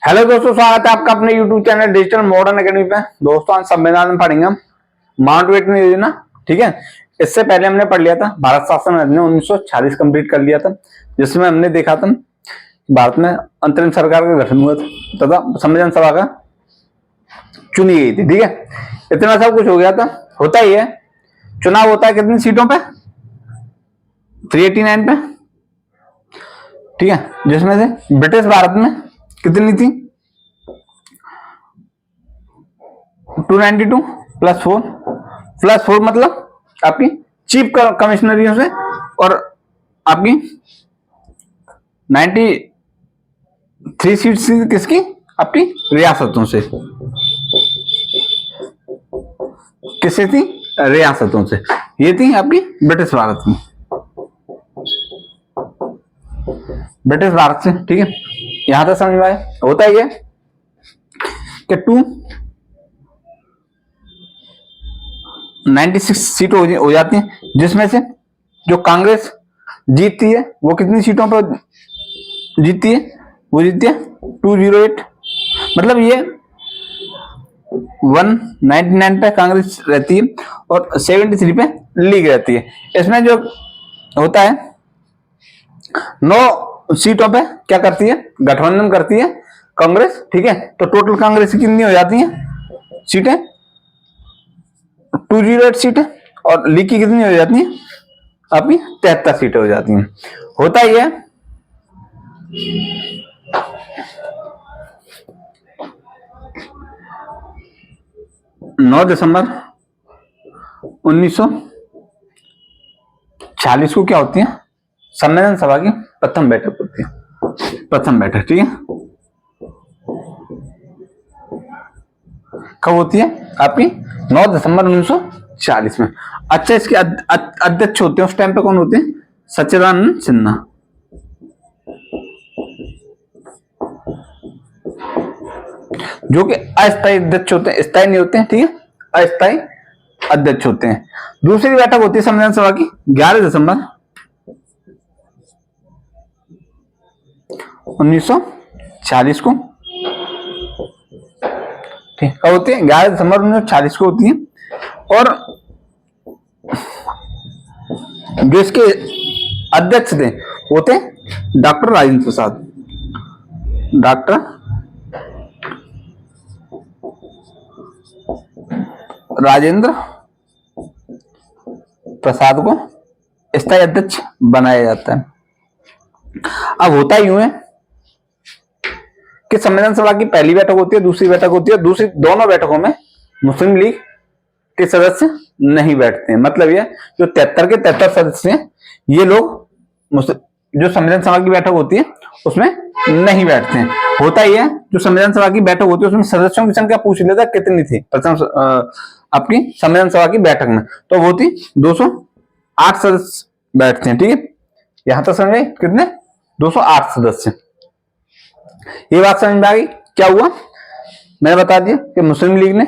Hello दोस्तों, स्वागत है आपका अपने YouTube channel digital modern academy पे। दोस्तों आज संविधान में पढ़ेंगे हम माउंट बेटन योजना। ठीक है, इससे पहले हमने पढ़ लिया था भारत शासन अधिनियम 1946 कंप्लीट कर लिया था, जिसमें हमने देखा था भारत में अंतरिम सरकार का गठन हुआ था तथा संविधान सभा का चुनी गई थी। ठीक है, इतना सब कुछ हो गया था। होता ही है, चुनाव होता है कितनी सीटों पे? 389 पे। ठीक है, जिसमें से ब्रिटिश भारत में कितनी थी? 292 +4 मतलब आपकी चीफ कमिश्नरियों से, और आपकी 93 सीट्स किसकी? आपकी रियासतों से। किससे थी? रियासतों से। ये थी आपकी ब्रिटिश भारत में, ब्रिटिश भारत से। ठीक है, यहां तक समझ में आया। होता ही है कि 296 सीट हो जाती हैं, जिसमें से जो कांग्रेस जीतती है वो कितनी सीटों पर जीतती है? वो जीतती है 208। मतलब ये 199 पे कांग्रेस रहती है और 73 पे लीग रहती है। इसमें जो होता है 9 सीटों पे क्या करती है? गठबंधन करती है कांग्रेस। ठीक है, तो टोटल कांग्रेस की कितनी हो जाती है सीटें? 208 सीटें। और लीग की कितनी हो जाती है? आपकी 73 सीटें हो जाती हैं। होता ही है 9 दिसंबर 1946 को क्या होती है? संविधान सभा की प्रथम बैठक होती है। प्रथम बैठक, ठीक है, कब होती है? आपकी 9 दिसंबर 1940 में। अच्छा, इसके अध्यक्ष होते हैं उस टाइम पे कौन होते हैं? सच्चिदानंद सिन्हा। जो कि अस्थायी अध्यक्ष होते हैं, स्थायी नहीं होते हैं। ठीक है, अस्थायी अध्यक्ष होते हैं। दूसरी बैठक होती है संविधान सभा की 11 दिसंबर 1940 को। ठीक, कब होती है? 11 दिसंबर 1940 को होती है। और जो इसके अध्यक्ष थे वो थे डॉक्टर राजेंद्र प्रसाद। डॉक्टर राजेंद्र प्रसाद को स्थायी अध्यक्ष बनाया जाता है। अब होता यूं है कि संविधान सभा की पहली बैठक होती है, दूसरी बैठक होती है। दूसरी दोनों बैठकों में मुस्लिम लीग के सदस्य नहीं बैठते हैं। मतलब ये जो 73 के 73 सदस्य हैं, ये लोग जो संविधान सभा की बैठक होती है उसमें नहीं बैठते हैं। होता ही है, जो संविधान सभा की बैठक होती है उसमें सदस्यों की संख्या पूछ लेता कितनी थी प्रथम आपकी संविधान सभा की बैठक में, तो वो थी 208 सदस्य बैठते हैं। ठीक है, यहां तक समझ में? कितने? 208 सदस्य। ये बात समझ में आ गई? क्या हुआ मैंने बता दिया कि मुस्लिम लीग ने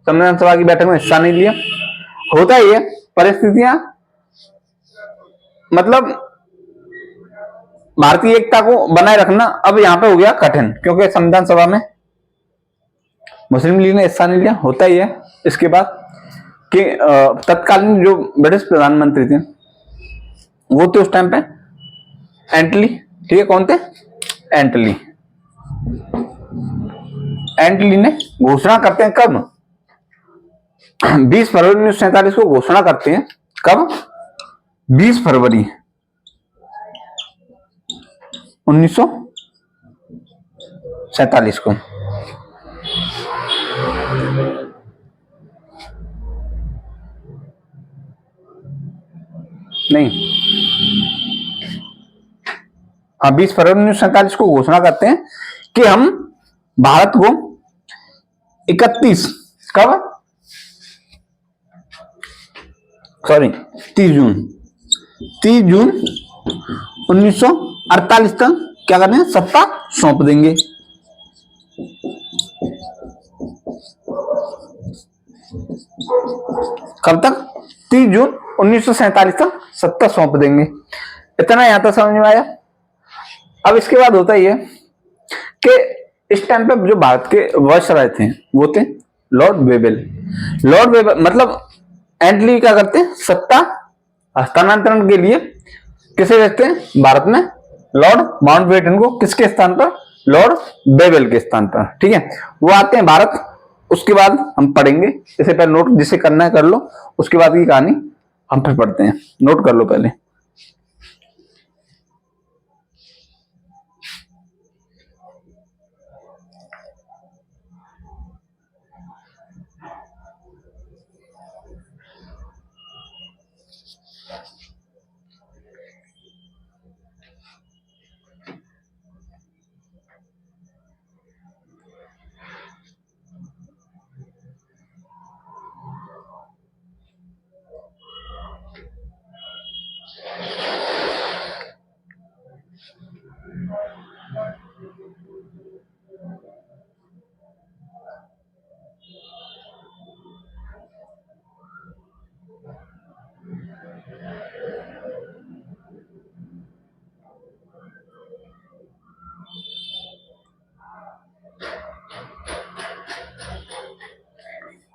संविधान सभा की बैठक में हिस्सा नहीं लिया। होता ही है, परिस्थितियां मतलब भारतीय एकता को बनाए रखना अब यहां पे हो गया कठिन, क्योंकि संविधान सभा में मुस्लिम लीग ने हिस्सा नहीं लिया। होता ही है इसके बाद कि तत्कालीन जो ब्रिटिश प्रधानमंत्री थे वो थे उस टाइम पे एंटली। ठीक है, कौन थे? एंटली। एंटली ने घोषणा करते हैं कब? 20 फरवरी 1947 को घोषणा करते हैं। कब? 20 फरवरी 1947 को। नहीं, हाँ, 20 फरवरी 1947 को घोषणा करते हैं कि हम भारत को 31 कब? 30 जून 1948 तक क्या करने हैं? सत्ता सौंप देंगे। कब तक? 30 जून 1947 तक सत्ता सौंप देंगे। इतना यहां तक समझ में आया। अब इसके बाद होता ही है कि इस टाइम पे जो भारत के वायसराय थे वो थे लॉर्ड वेबल। लॉर्ड वेबल मतलब एंडली क्या करते हैं, सत्ता हस्तांतरण के लिए किसे भेजते हैं भारत में, लॉर्ड माउंटबेटन को। किसके स्थान पर, लॉर्ड वेबल के स्थान पर, ठीक है। वो आते हैं भारत, उसके बाद हम पढ़ेंगे। इसे पहले नोट जिसे करना है कर लो, उसके बाद की कहानी हम फिर पढ़ते हैं। नोट कर लो पहले।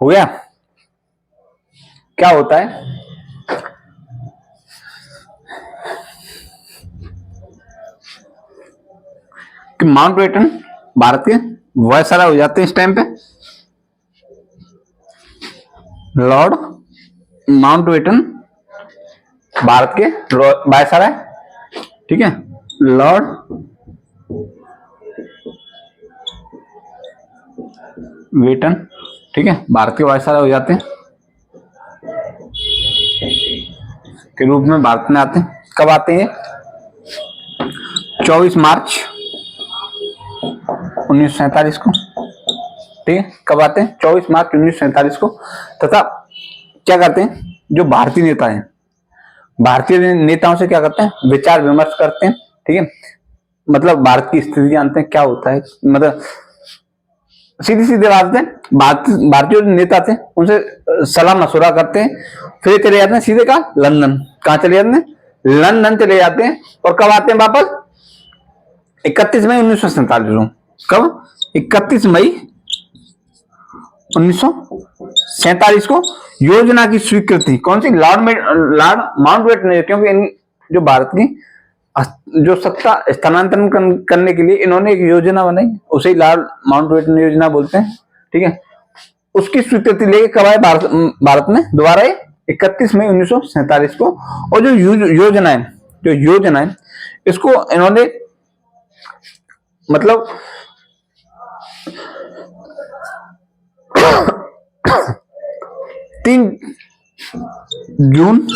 हो गया। क्या होता है कि माउंटबेटन भारत के वायसराय हो जाते हैं इस टाइम पे। लॉर्ड माउंटबेटन भारत के वायसराय, ठीक है। लॉर्ड वेटन, ठीक है, भारत के वायसराय हो जाते हैं के रूप में भारत में आते हैं। कब आते हैं, 24 मार्च 1947 को, ठीक है। कब आते हैं, 24 मार्च 1947 को। तथा क्या करते हैं, जो भारतीय नेता हैं, भारतीय नेताओं से क्या करते हैं, विचार विमर्श करते हैं, ठीक है। मतलब भारत की स्थिति जानते हैं, क्या होता है, मतलब सीधी सीधी बात है। भारतीय नेता थे उनसे सलाह मशुरा करते हैं, फिर चले जाते हैं सीधे कहा, लंदन। कहाँ चले जाते हैं, लंदन चले जाते हैं। और कब आते हैं वापस, 31 मई 1947 को। कब, 31 मई 1947 को योजना की स्वीकृति कौन सी, लॉर्ड माउंटबेटन ने, क्योंकि जो भारत की जो सत्ता स्थानांतरण करने के लिए इन्होंने एक योजना बनाई, उसे लॉर्ड माउंटबेटन योजना बोलते हैं, ठीक है। उसकी स्वीकृति लेके कब आए भारत में दोबारा 31 मई 1947 को। और जो योजना है इसको इन्होंने मतलब 3 जून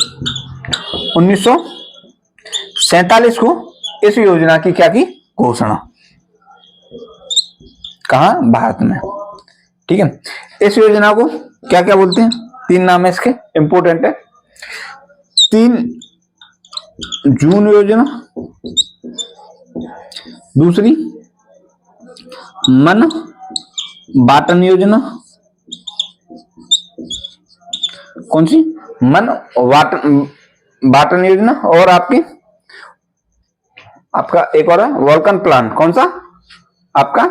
1947 को इस योजना की क्या की घोषणा, कहा, भारत में, ठीक है। इस योजना को क्या क्या बोलते हैं, 3 नाम है इसके, इंपोर्टेंट है। 3 जून योजना, दूसरी मन बाटन योजना, कौन सी, मन बाटन योजना, और आपका एक और है वोल्कन प्लान। कौन सा, आपका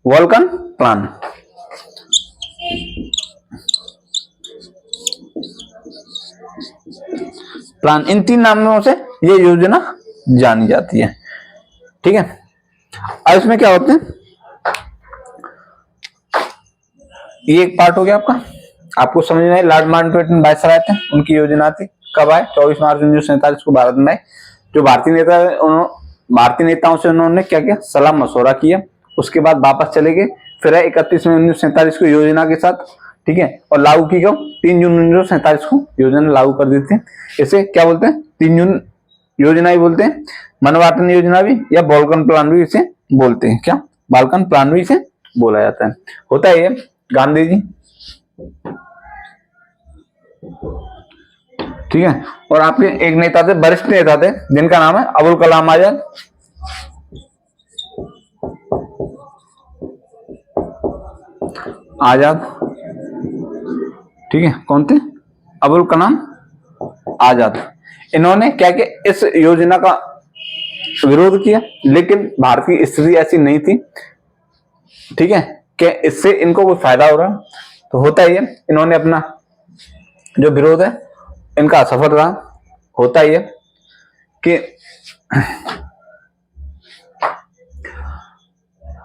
वोल्कन प्लान। इन 3 नामों से ये योजना जानी जाती है, ठीक है। अब इसमें क्या होते हैं, ये एक पार्ट हो गया आपको समझ में आए। लॉर्ड माउंटबेटन वायसराय थे, उनकी योजना थी। कब आए, 24 मार्च 1947 को भारत में आए। जो भारतीय नेताओं से उन्होंने क्या किया, सलाह मशवरा किया। उसके बाद वापस चले गए, फिर 31 मई 1947 को योजना के साथ, ठीक है। और लागू की गई 3 जून 1947 को योजना लागू कर देते हैं। इसे क्या बोलते हैं, 3 जून योजना ही बोलते हैं, मनवाटन योजना भी, या बाल्कन प्लान भी इसे बोलते हैं। क्या, बाल्कन प्लान भी इसे बोला जाता है। होता है ये गांधी जी, ठीक है। और आपके एक नेता थे, वरिष्ठ नेता थे, जिनका नाम है अबुल कलाम आजाद। ठीक है, कौन थे, अबुल कलाम आजाद। इन्होंने क्या किया, इस योजना का विरोध किया, लेकिन भारत की स्थिति ऐसी नहीं थी ठीक है, कि इससे इनको कोई फायदा हो रहा, तो होता ही है इन्होंने अपना जो विरोध है इनका असफल रहा। होता ही है कि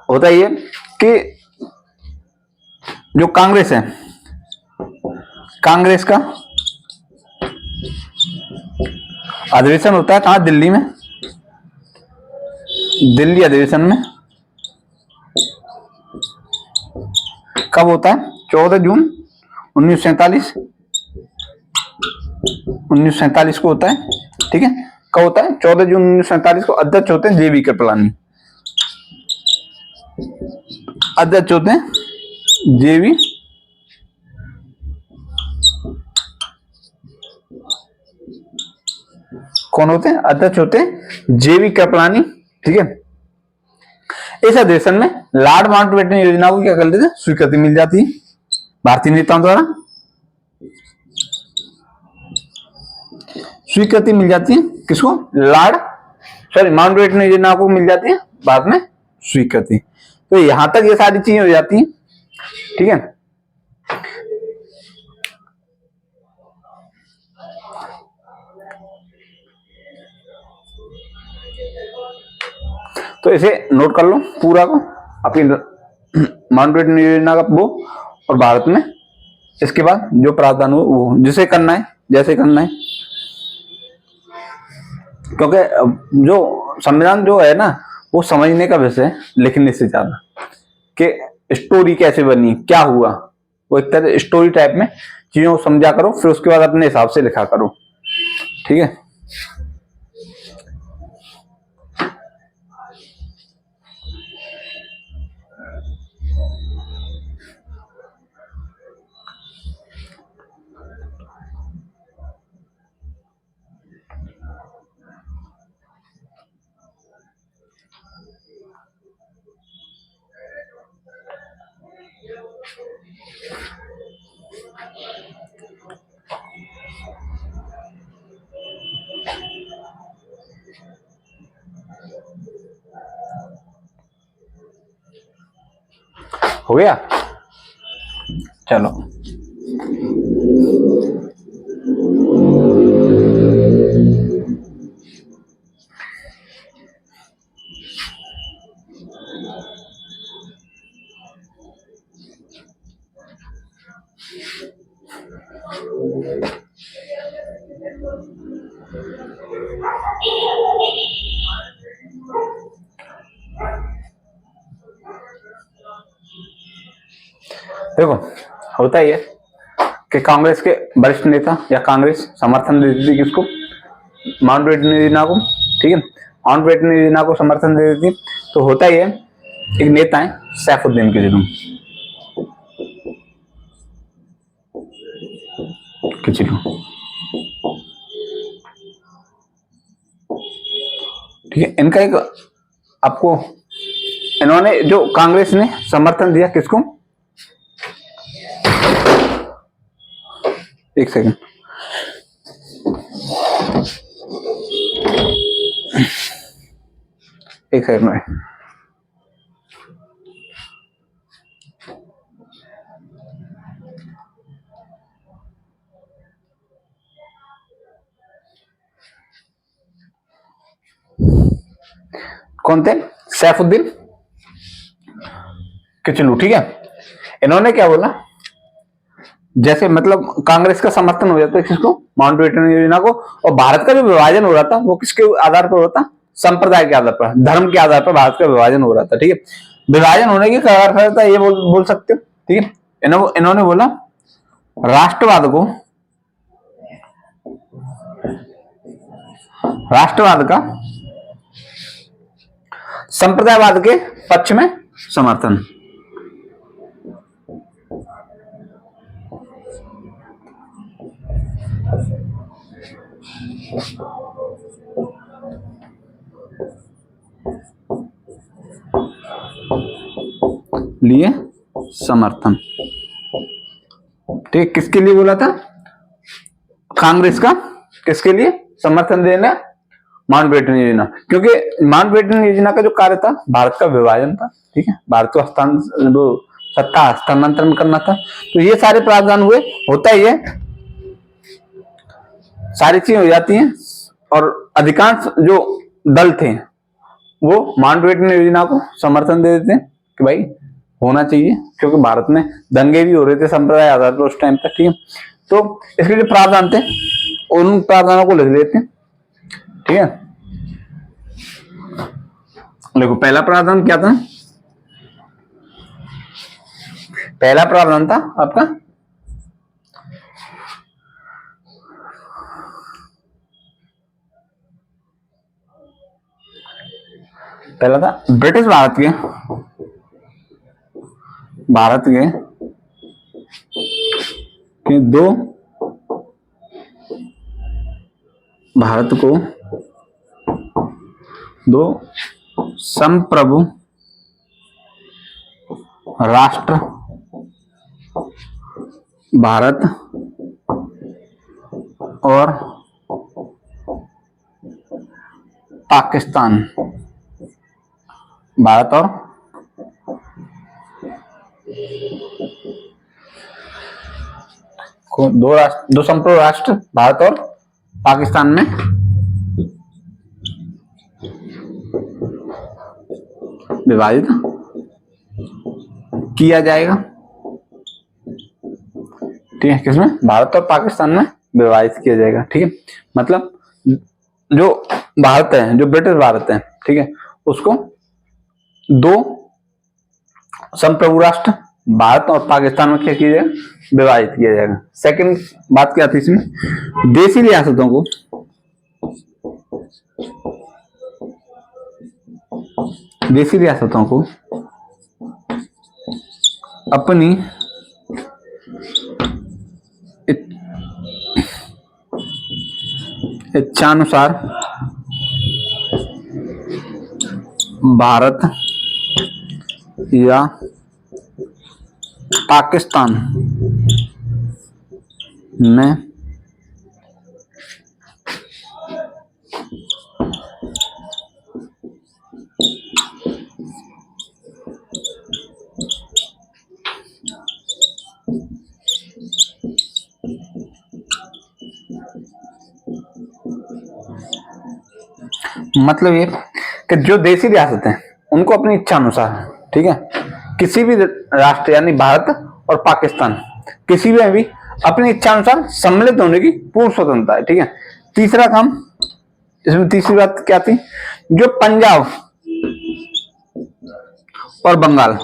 होता ही है कि जो कांग्रेस है, कांग्रेस का अधिवेशन होता है कहां, दिल्ली में, दिल्ली अधिवेशन में कब होता है, 14 जून 1947, 1947 को होता है। ठीक है, कब होता है, 14 जून 1947 को। अध्यक्ष होते हैं जेबी कृपलानी, अध्यक्ष होते हैं जेबी कौन होते हैं, अध्यक्ष होते हैं जेबी कृपलानी। ठीक है, इस अधिवेशन में लॉर्ड माउंटबेटन योजना को क्या कर लेते हैं, स्वीकृति मिल जाती है भारतीय नेताओं द्वारा, स्वीकृति मिल जाती है किसको, माउंटबेटन योजना को मिल जाती है बाद में स्वीकृति। तो यहां तक ये सारी चीजें हो जाती हैं। ठीक है, तो इसे नोट कर लो पूरा को, अपनी माउंटबेटन योजना का वो, और भारत में इसके बाद जो प्रावधान हो वो जिसे करना है जैसे करना है, क्योंकि जो संविधान जो है ना वो समझने का विषय है, लिखने से ज्यादा कि स्टोरी कैसे बनी, क्या हुआ, वो एक तरह स्टोरी टाइप में चीजों को समझा करो, फिर उसके बाद अपने हिसाब से लिखा करो। ठीक है, हो गया, चलो। देखो होता ही है कि कांग्रेस के वरिष्ठ नेता या कांग्रेस समर्थन देती थी किसको, माउंटबेटन योजना को। ठीक है, माउंटबेटन योजना को समर्थन दे देती। तो होता ही है, एक नेता है सैफुद्दीन किचलू, ठीक है, इनका एक आपको, इन्होंने जो कांग्रेस ने समर्थन दिया किसको, एक सेकंड, एक सेकंड में, कौन थे, सैफुद्दीन किचलू। ठीक है, इन्होंने क्या बोला, जैसे मतलब कांग्रेस का समर्थन हो जाता है किसको, माउंटबेटन योजना को, और भारत का जो विभाजन हो रहा था वो किसके आधार पर होता, संप्रदाय के आधार पर, धर्म के आधार पर भारत का विभाजन हो रहा था। ठीक है, विभाजन होने की कारण था ये बोल सकते हो। ठीक है, इन्होंने बोला राष्ट्रवाद का संप्रदायवाद के पक्ष में समर्थन। लिए समर्थन। ठीक, किसके लिए बोला था, कांग्रेस का किसके लिए समर्थन देना, माउंटबेटन योजना, क्योंकि माउंटबेटन योजना का जो कार्य था भारत का विभाजन था, ठीक है, भारत को सत्ता हस्तांतरण करना था। तो ये सारे प्रावधान हुए, होता ही है, सारी चीजें हो जाती हैं। और अधिकांश जो दल थे वो माउंटबेटन योजना को समर्थन दे देते हैं कि भाई होना चाहिए, क्योंकि भारत में दंगे भी हो रहे थे संप्रदाय आधार पर उस टाइम तक, ठीक है। तो इसके जो प्रावधान थे उन प्रावधानों को लिख लेते हैं, ठीक है। देखो पहला प्रावधान क्या था, पहला प्रावधान था आपका पहला था ब्रिटिश भारत के दो भारत को दो संप्रभु राष्ट्र भारत और पाकिस्तान, भारत और को दो संप्रभु राष्ट्र भारत और पाकिस्तान में विभाजित किया जाएगा, ठीक है। किसमें? भारत और पाकिस्तान में विभाजित किया जाएगा, ठीक है। मतलब जो भारत है, जो ब्रिटिश भारत है, ठीक है, उसको दो संप्रभु राष्ट्र भारत और पाकिस्तान में क्या किया जाएगा? विभाजित किया जाएगा। सेकंड बात क्या थी इसमें, देशी रियासतों को अपनी इच्छानुसार भारत या पाकिस्तान में मतलब ये कि जो देशी रियासत हैं उनको अपनी इच्छा अनुसार, ठीक है, किसी भी राष्ट्र यानी भारत और पाकिस्तान किसी में भी अपनी इच्छा अनुसार सम्मिलित होने की पूर्ण स्वतंत्रता है, ठीक है। तीसरा काम, इसमें तीसरी बात क्या थी, जो पंजाब और बंगाल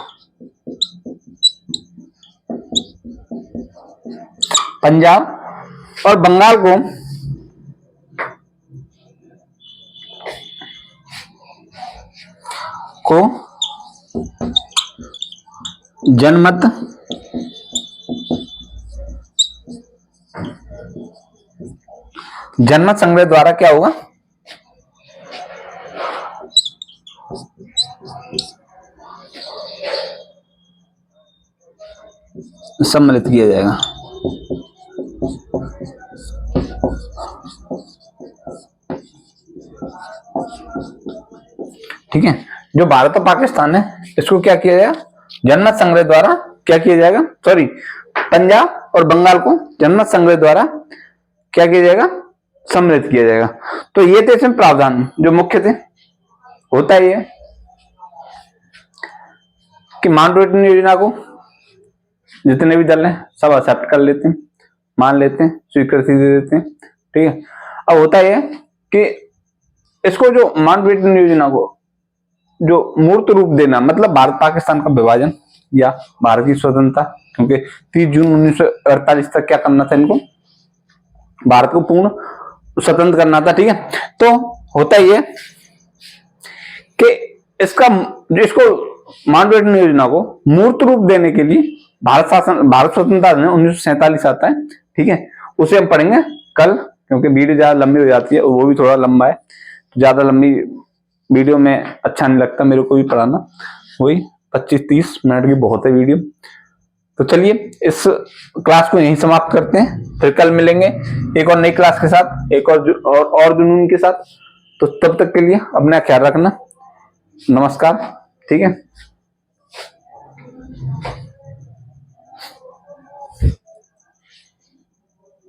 को जनमत संग्रह द्वारा क्या होगा, सम्मिलित किया जाएगा। ठीक है, जो भारत और पाकिस्तान है इसको क्या किया जाएगा, जनमत संग्रह द्वारा क्या किया जाएगा, सॉरी, पंजाब और बंगाल को जनमत संग्रह द्वारा क्या किया जाएगा, सम्मिलित किया जाएगा। तो ये थे इसमें प्रावधान जो मुख्य थे। होता ही है कि माउंटबेटन योजना को जितने भी दल हैं सब एक्सेप्ट कर लेते हैं, मान लेते हैं, स्वीकृति दे देते हैं, ठीक है। अब होता है कि इसको जो माउंटबेटन योजना को जो मूर्त रूप देना, मतलब भारत पाकिस्तान का विभाजन या भारत की स्वतंत्रता, क्योंकि 30 जून 1948 तक क्या करना था, इनको भारत को पूर्ण स्वतंत्र करना था, ठीक है। तो होता ही है कि इसको माउंटबेटन योजना को मूर्त रूप देने के लिए भारत स्वतंत्रता में 1947 आता है, ठीक है। उसे हम पढ़ेंगे कल, क्योंकि वीडियो ज्यादा लंबी हो जाती है, वो भी थोड़ा लंबा है, तो ज्यादा लंबी वीडियो में अच्छा नहीं लगता मेरे को भी पढ़ाना, वही 25-30 मिनट की बहुत है वीडियो। तो चलिए इस क्लास को यहीं समाप्त करते हैं, फिर कल मिलेंगे एक और नई क्लास के साथ, एक और जुनून के साथ। तो तब तक के लिए अपना ख्याल रखना। नमस्कार। ठीक है।